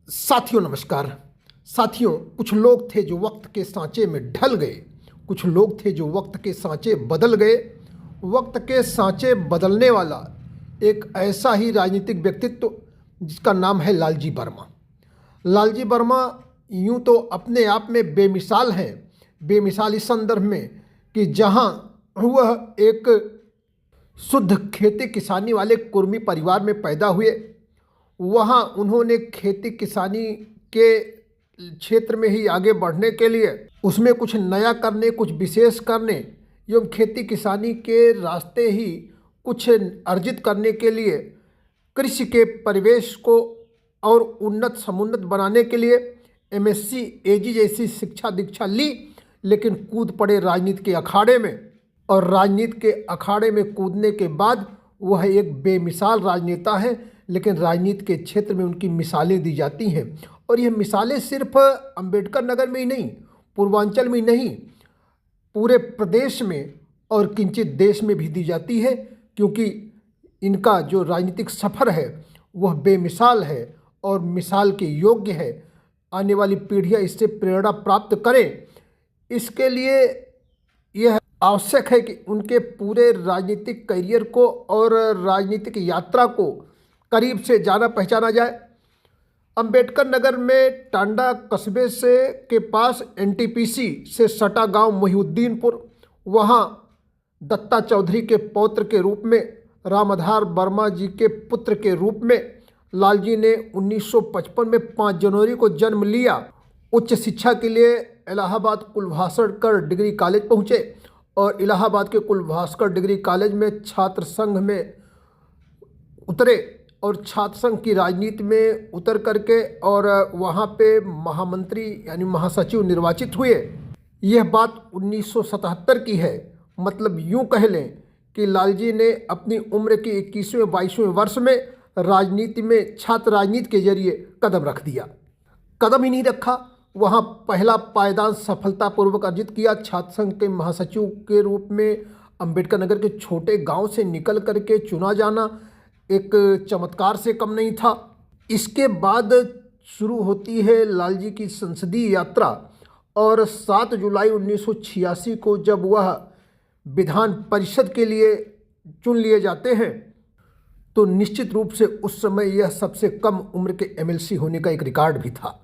साथियों नमस्कार। साथियों, कुछ लोग थे जो वक्त के सांचे में ढल गए, कुछ लोग थे जो वक्त के सांचे बदल गए। वक्त के सांचे बदलने वाला एक ऐसा ही राजनीतिक व्यक्तित्व जिसका नाम है लालजी वर्मा। लालजी वर्मा यूं तो अपने आप में बेमिसाल हैं। बेमिसाल इस संदर्भ में कि जहां वह एक शुद्ध खेती किसानी वाले कुर्मी परिवार में पैदा हुए, वहाँ उन्होंने खेती किसानी के क्षेत्र में ही आगे बढ़ने के लिए, उसमें कुछ नया करने, कुछ विशेष करने एवं खेती किसानी के रास्ते ही कुछ अर्जित करने के लिए कृषि के परिवेश को और उन्नत समुन्नत बनाने के लिए एमएससी एजी जैसी शिक्षा दीक्षा ली, लेकिन कूद पड़े राजनीति के अखाड़े में। और राजनीति के अखाड़े में कूदने के बाद वह एक बेमिसाल राजनेता है, लेकिन राजनीति के क्षेत्र में उनकी मिसालें दी जाती हैं। और यह मिसालें सिर्फ अंबेडकर नगर में ही नहीं, पूर्वांचल में ही नहीं, पूरे प्रदेश में और किंचित देश में भी दी जाती है, क्योंकि इनका जो राजनीतिक सफ़र है वह बेमिसाल है और मिसाल के योग्य है। आने वाली पीढ़ियां इससे प्रेरणा प्राप्त करें, इसके लिए यह आवश्यक है कि उनके पूरे राजनीतिक करियर को और राजनीतिक यात्रा को करीब से जाना पहचाना जाए। अंबेडकर नगर में टांडा कस्बे से के पास एनटीपीसी से सटा गांव मोहिउद्दीनपुर, वहां दत्ता चौधरी के पौत्र के रूप में, रामधार वर्मा जी के पुत्र के रूप में लालजी ने 1955 में 5 जनवरी को जन्म लिया। उच्च शिक्षा के लिए इलाहाबाद कुलभास्कर डिग्री कॉलेज पहुँचे और इलाहाबाद के कुलभास्कर डिग्री कॉलेज में छात्र संघ में उतरे और छात्र संघ की राजनीति में उतर करके और वहाँ पे महामंत्री यानी महासचिव निर्वाचित हुए। यह बात 1977 की है। मतलब यूँ कह लें कि लालजी ने अपनी उम्र के 21वें-22वें वर्ष में राजनीति में छात्र राजनीति के जरिए कदम रख दिया। कदम ही नहीं रखा, वहाँ पहला पायदान सफलतापूर्वक अर्जित किया। छात्र संघ के महासचिव के रूप में अंबेडकर नगर के छोटे गांव से निकल करके चुना जाना एक चमत्कार से कम नहीं था। इसके बाद शुरू होती है लालजी की संसदीय यात्रा और 7 जुलाई 1986 को जब वह विधान परिषद के लिए चुन लिए जाते हैं, तो निश्चित रूप से उस समय यह सबसे कम उम्र के एमएलसी होने का एक रिकॉर्ड भी था।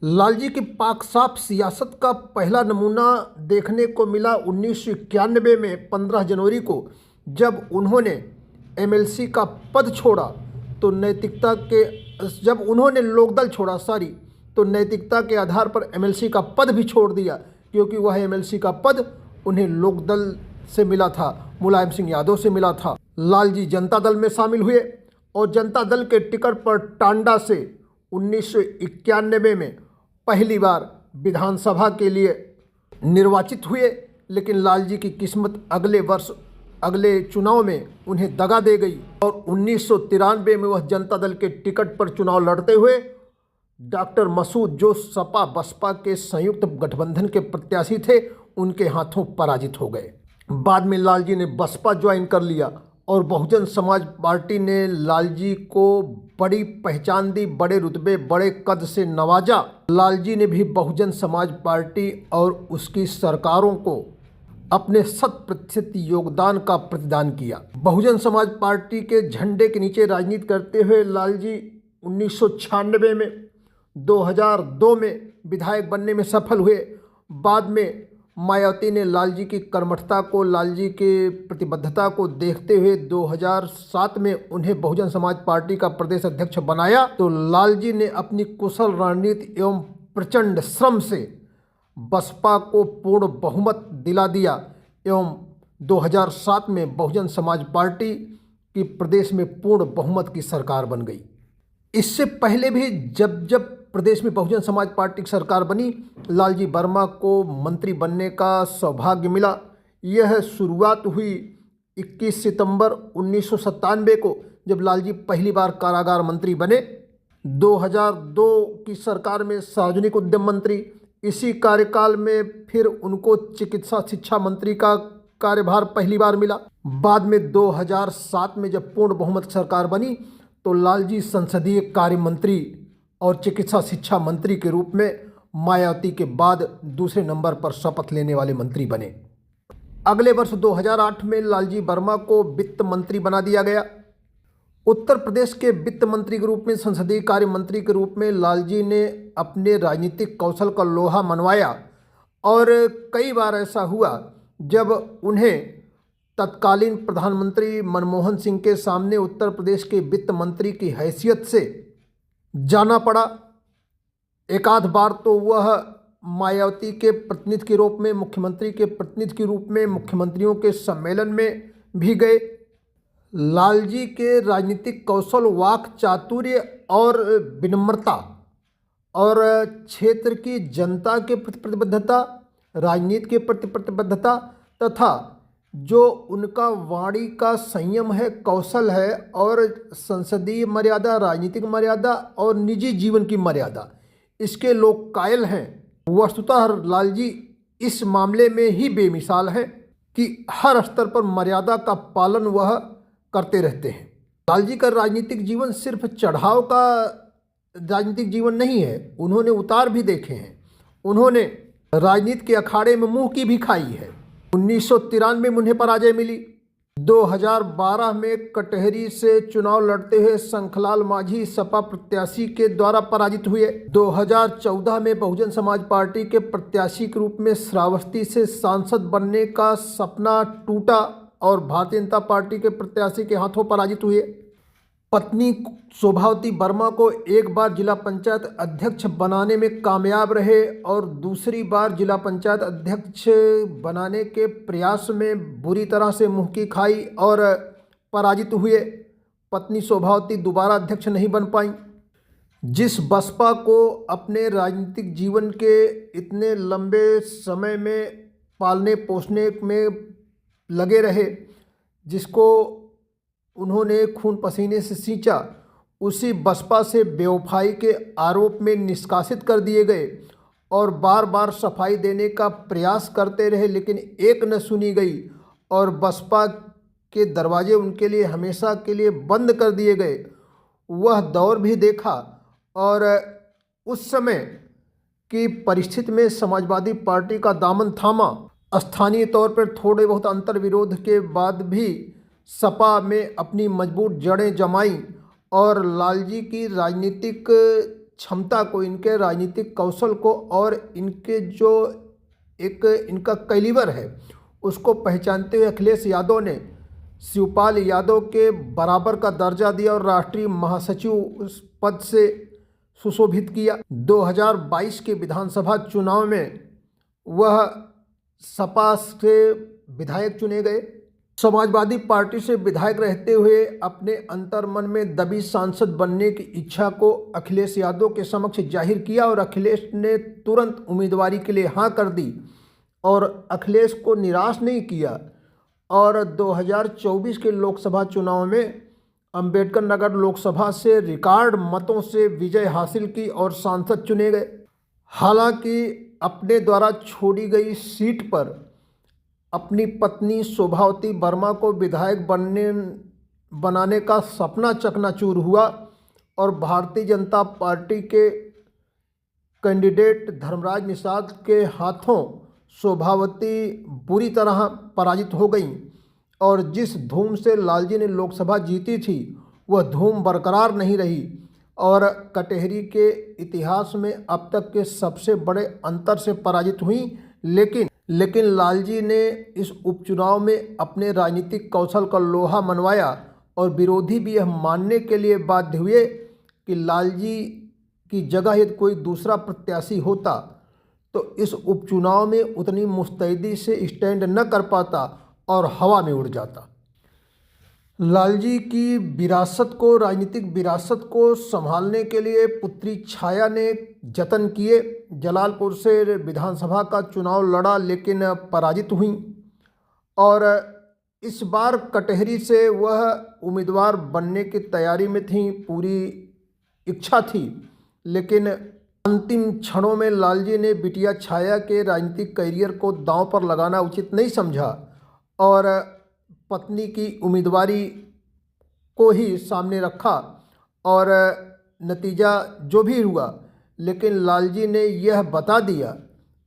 लालजी की पाक साफ सियासत का पहला नमूना देखने को मिला 1991 में 15 जनवरी को, जब उन्होंने एमएलसी का पद छोड़ा तो नैतिकता के, जब उन्होंने लोकदल छोड़ा तो नैतिकता के आधार पर एमएलसी का पद भी छोड़ दिया, क्योंकि वह एमएलसी का पद उन्हें लोकदल से मिला था, मुलायम सिंह यादव से मिला था। लालजी जनता दल में शामिल हुए और जनता दल के टिकट पर टांडा से 1991 में पहली बार विधानसभा के लिए निर्वाचित हुए। लेकिन लालजी की किस्मत अगले वर्ष अगले चुनाव में उन्हें दगा दे गई और 1993 में वह जनता दल के टिकट पर चुनाव लड़ते हुए डॉक्टर मसूद, जो सपा बसपा के संयुक्त गठबंधन के प्रत्याशी थे, उनके हाथों पराजित हो गए। बाद में लालजी ने बसपा ज्वाइन कर लिया और बहुजन समाज पार्टी ने लालजी को बड़ी पहचान दी, बड़े रुतबे बड़े कद से नवाजा। लालजी ने भी बहुजन समाज पार्टी और उसकी सरकारों को अपने 100% योगदान का प्रतिदान किया। बहुजन समाज पार्टी के झंडे के नीचे राजनीति करते हुए लालजी 1996 में, 2002 में विधायक बनने में सफल हुए। बाद में मायावती ने लालजी की कर्मठता को, लालजी की प्रतिबद्धता को देखते हुए 2007 में उन्हें बहुजन समाज पार्टी का प्रदेश अध्यक्ष बनाया। तो लालजी ने अपनी कुशल रणनीति एवं प्रचंड श्रम से बसपा को पूर्ण बहुमत दिला दिया एवं 2007 में बहुजन समाज पार्टी की प्रदेश में पूर्ण बहुमत की सरकार बन गई। इससे पहले भी जब जब प्रदेश में बहुजन समाज पार्टी की सरकार बनी, लालजी वर्मा को मंत्री बनने का सौभाग्य मिला। यह शुरुआत हुई 21 सितंबर 1997 को, जब लालजी पहली बार कारागार मंत्री बने। 2002 की सरकार में सार्वजनिक उद्यम मंत्री, इसी कार्यकाल में फिर उनको चिकित्सा शिक्षा मंत्री का कार्यभार पहली बार मिला। बाद में 2007 में जब पूर्ण बहुमत सरकार बनी तो लालजी संसदीय कार्य मंत्री और चिकित्सा शिक्षा मंत्री के रूप में मायावती के बाद दूसरे नंबर पर शपथ लेने वाले मंत्री बने। अगले वर्ष 2008 में लालजी वर्मा को वित्त मंत्री बना दिया गया। उत्तर प्रदेश के वित्त मंत्री के रूप में, संसदीय कार्य मंत्री के रूप में लालजी ने अपने राजनीतिक कौशल का लोहा मनवाया और कई बार ऐसा हुआ जब उन्हें तत्कालीन प्रधानमंत्री मनमोहन सिंह के सामने उत्तर प्रदेश के वित्त मंत्री की हैसियत से जाना पड़ा। एक आध बार तो वह मायावती के प्रतिनिधि के रूप में, मुख्यमंत्री के प्रतिनिधि के रूप में मुख्यमंत्रियों के सम्मेलन में भी गए। लालजी के राजनीतिक कौशल, वाक चातुर्य और विनम्रता और क्षेत्र की जनता के प्रति प्रतिबद्धता, राजनीति के प्रति प्रतिबद्धता तथा जो उनका वाणी का संयम है, कौशल है और संसदीय मर्यादा, राजनीतिक मर्यादा और निजी जीवन की मर्यादा, इसके लोग कायल हैं। वस्तुतः लालजी इस मामले में ही बेमिसाल है कि हर स्तर पर मर्यादा का पालन वह करते रहते हैं। लालजी का राजनीतिक जीवन सिर्फ चढ़ाव का राजनीतिक जीवन नहीं है, उन्होंने उतार भी देखे हैं। उन्होंने राजनीति के अखाड़े में मुंह की भी खाई है। 1993 में उन्हें पराजय मिली। 2012 में कटहरी से चुनाव लड़ते हुए शंखलाल मांझी सपा प्रत्याशी के द्वारा पराजित हुए। 2014 में बहुजन समाज पार्टी के प्रत्याशी के रूप में श्रावस्ती से सांसद बनने का सपना टूटा और भारतीय जनता पार्टी के प्रत्याशी के हाथों पराजित हुए। पत्नी शोभावती वर्मा को एक बार जिला पंचायत अध्यक्ष बनाने में कामयाब रहे और दूसरी बार जिला पंचायत अध्यक्ष बनाने के प्रयास में बुरी तरह से मुंह की खाई और पराजित हुए। पत्नी शोभावती दोबारा अध्यक्ष नहीं बन पाई। जिस बसपा को अपने राजनीतिक जीवन के इतने लंबे समय में पालने पोसने में लगे रहे, जिसको उन्होंने खून पसीने से सींचा, उसी बसपा से बेवफाई के आरोप में निष्कासित कर दिए गए और बार बार सफाई देने का प्रयास करते रहे, लेकिन एक न सुनी गई और बसपा के दरवाजे उनके लिए हमेशा के लिए बंद कर दिए गए। वह दौर भी देखा और उस समय की परिस्थिति में समाजवादी पार्टी का दामन थामा। स्थानीय तौर पर थोड़े बहुत अंतर विरोध के बाद भी सपा में अपनी मजबूत जड़ें जमाई और लालजी की राजनीतिक क्षमता को, इनके राजनीतिक कौशल को और इनके जो एक इनका कैलिबर है उसको पहचानते हुए अखिलेश यादव ने शिवपाल यादव के बराबर का दर्जा दिया और राष्ट्रीय महासचिव उस पद से सुशोभित किया। 2022 के विधानसभा चुनाव में वह सपा से विधायक चुने गए। समाजवादी पार्टी से विधायक रहते हुए अपने अंतर्मन में दबी सांसद बनने की इच्छा को अखिलेश यादव के समक्ष जाहिर किया और अखिलेश ने तुरंत उम्मीदवारी के लिए हाँ कर दी और अखिलेश को निराश नहीं किया और 2024 के लोकसभा चुनाव में अंबेडकर नगर लोकसभा से रिकॉर्ड मतों से विजय हासिल की और सांसद चुने गए। हालांकि अपने द्वारा छोड़ी गई सीट पर अपनी पत्नी शोभावती वर्मा को विधायक बनाने का सपना चकनाचूर हुआ और भारतीय जनता पार्टी के कैंडिडेट धर्मराज निषाद के हाथों शोभावती बुरी तरह पराजित हो गई और जिस धूम से लालजी ने लोकसभा जीती थी वह धूम बरकरार नहीं रही और कटहरी के इतिहास में अब तक के सबसे बड़े अंतर से पराजित हुई। लेकिन लालजी ने इस उपचुनाव में अपने राजनीतिक कौशल का लोहा मनवाया और विरोधी भी यह मानने के लिए बाध्य हुए कि लालजी की जगह यदि कोई दूसरा प्रत्याशी होता तो इस उपचुनाव में उतनी मुस्तैदी से स्टैंड न कर पाता और हवा में उड़ जाता। लालजी की विरासत को, राजनीतिक विरासत को संभालने के लिए पुत्री छाया ने जतन किए। जलालपुर से विधानसभा का चुनाव लड़ा लेकिन पराजित हुई और इस बार कटहरी से वह उम्मीदवार बनने की तैयारी में थी, पूरी इच्छा थी, लेकिन अंतिम क्षणों में लालजी ने बिटिया छाया के राजनीतिक करियर को दांव पर लगाना उचित नहीं समझा और पत्नी की उम्मीदवारी को ही सामने रखा और नतीजा जो भी हुआ, लेकिन लालजी ने यह बता दिया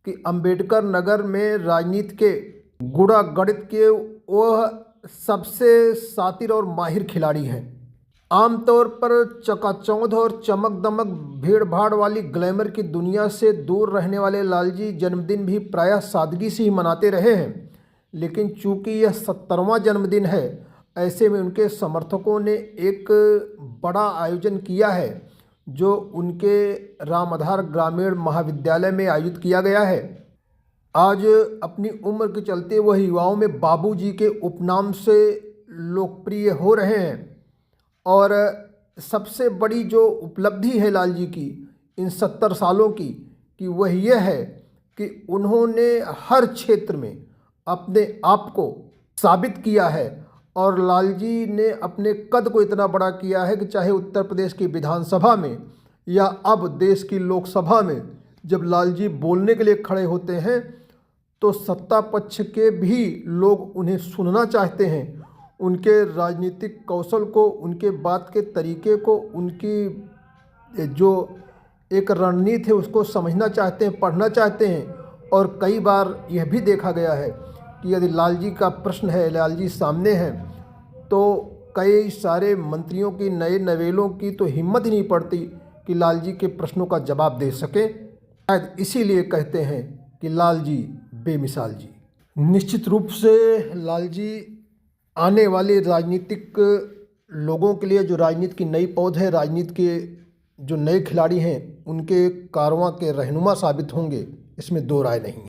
कि अंबेडकर नगर में राजनीति के गुणा गणित के वह सबसे शातिर और माहिर खिलाड़ी हैं। आमतौर पर चकाचौंध और चमक दमक भीड़ भाड़ वाली ग्लैमर की दुनिया से दूर रहने वाले लालजी जन्मदिन भी प्रायः सादगी से ही मनाते रहे हैं। लेकिन चूंकि यह 70वां जन्मदिन है, ऐसे में उनके समर्थकों ने एक बड़ा आयोजन किया है जो उनके रामधार ग्रामीण महाविद्यालय में आयोजित किया गया है। आज अपनी उम्र के चलते वह युवाओं में बाबूजी के उपनाम से लोकप्रिय हो रहे हैं। और सबसे बड़ी जो उपलब्धि है लालजी की इन 70 सालों की, कि वह यह है कि उन्होंने हर क्षेत्र में अपने आप को साबित किया है। और लालजी ने अपने कद को इतना बड़ा किया है कि चाहे उत्तर प्रदेश की विधानसभा में या अब देश की लोकसभा में जब लालजी बोलने के लिए खड़े होते हैं तो सत्ता पक्ष के भी लोग उन्हें सुनना चाहते हैं। उनके राजनीतिक कौशल को, उनके बात के तरीके को, उनकी जो एक रणनीति है उसको समझना चाहते हैं, पढ़ना चाहते हैं। और कई बार यह भी देखा गया है कि यदि लालजी का प्रश्न है, लालजी सामने हैं, तो कई सारे मंत्रियों की, नए नवेलों की तो हिम्मत ही नहीं पड़ती कि लालजी के प्रश्नों का जवाब दे सके। शायद इसीलिए कहते हैं कि लालजी बेमिसाल जी। निश्चित रूप से लालजी आने वाले राजनीतिक लोगों के लिए, जो राजनीति की नई पौध है, राजनीति के जो नए खिलाड़ी हैं, उनके कारवां के रहनुमा साबित होंगे, इसमें दो राय नहीं।